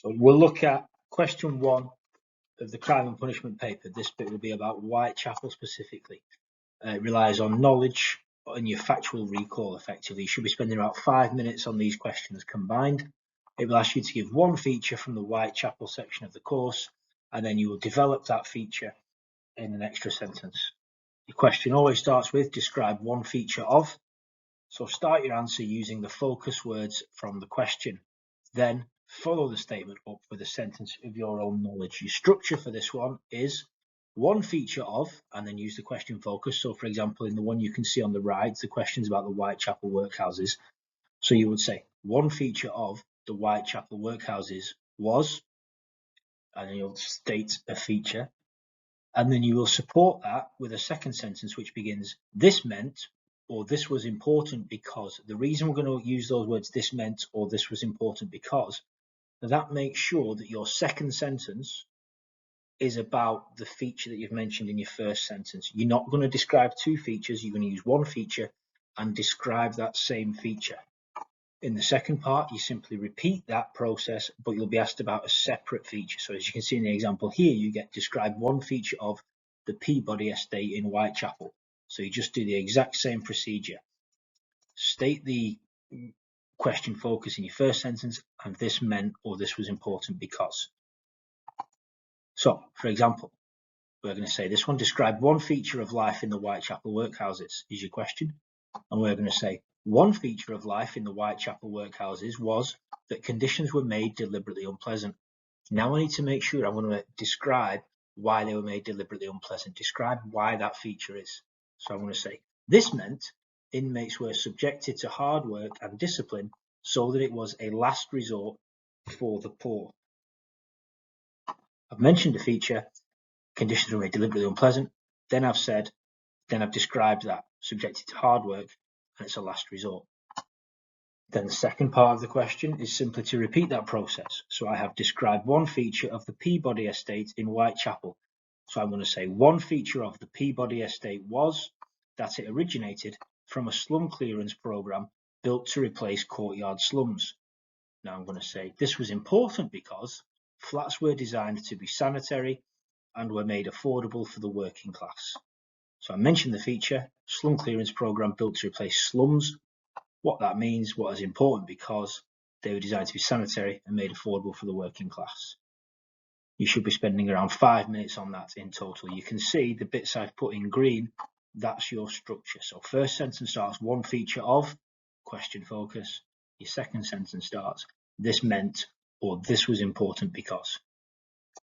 So we'll look at question 1 of the crime and punishment paper. This bit will be about Whitechapel specifically. It relies on knowledge and your factual recall effectively. You should be spending about 5 minutes on these questions combined. It will ask you to give one feature from the Whitechapel section of the course, and then you will develop that feature in an extra sentence. Your question always starts with describe one feature of. So start your answer using the focus words from the question. Then follow the statement up with a sentence of your own knowledge. Your structure for this one is one feature of, and then use the question focus. So for example, in the one you can see on the right, the question's about the Whitechapel workhouses. So you would say one feature of the Whitechapel workhouses was, and then you'll state a feature. And then you will support that with a second sentence which begins, this meant, or this was important because. The reason we're going to use those words, this meant, or this was important because, that makes sure that your second sentence is about the feature that you've mentioned in your first sentence. You're not going to describe two features, you're going to use one feature and describe that same feature. In the second part, you simply repeat that process, but you'll be asked about a separate feature. So as you can see in the example here, you get describe one feature of the Peabody estate in Whitechapel. So you just do the exact same procedure. State the question focus in your first sentence, and this meant, or this was important because. So, for example, we're going to say this one, describe one feature of life in the Whitechapel workhouses is your question. And we're going to say, one feature of life in the Whitechapel workhouses was that conditions were made deliberately unpleasant. Now I need to make sure I'm going to describe why they were made deliberately unpleasant. Describe why that feature is. So I'm going to say, this meant inmates were subjected to hard work and discipline so that it was a last resort for the poor. I've mentioned a feature, conditions were made deliberately unpleasant. Then I've described that, subjected to hard work, and it's a last resort. Then the second part of the question is simply to repeat that process. So I have described one feature of the Peabody estate in Whitechapel. So I'm going to say one feature of the Peabody estate was that it originated from a slum clearance program built to replace courtyard slums. Now I'm going to say this was important because flats were designed to be sanitary and were made affordable for the working class. So I mentioned the feature, slum clearance program built to replace slums. What that means, what is important because they were designed to be sanitary and made affordable for the working class. You should be spending around 5 minutes on that in total. You can see the bits I've put in green, that's your structure. So first sentence starts one feature of, question focus. Your second sentence starts, this meant, or this was important because.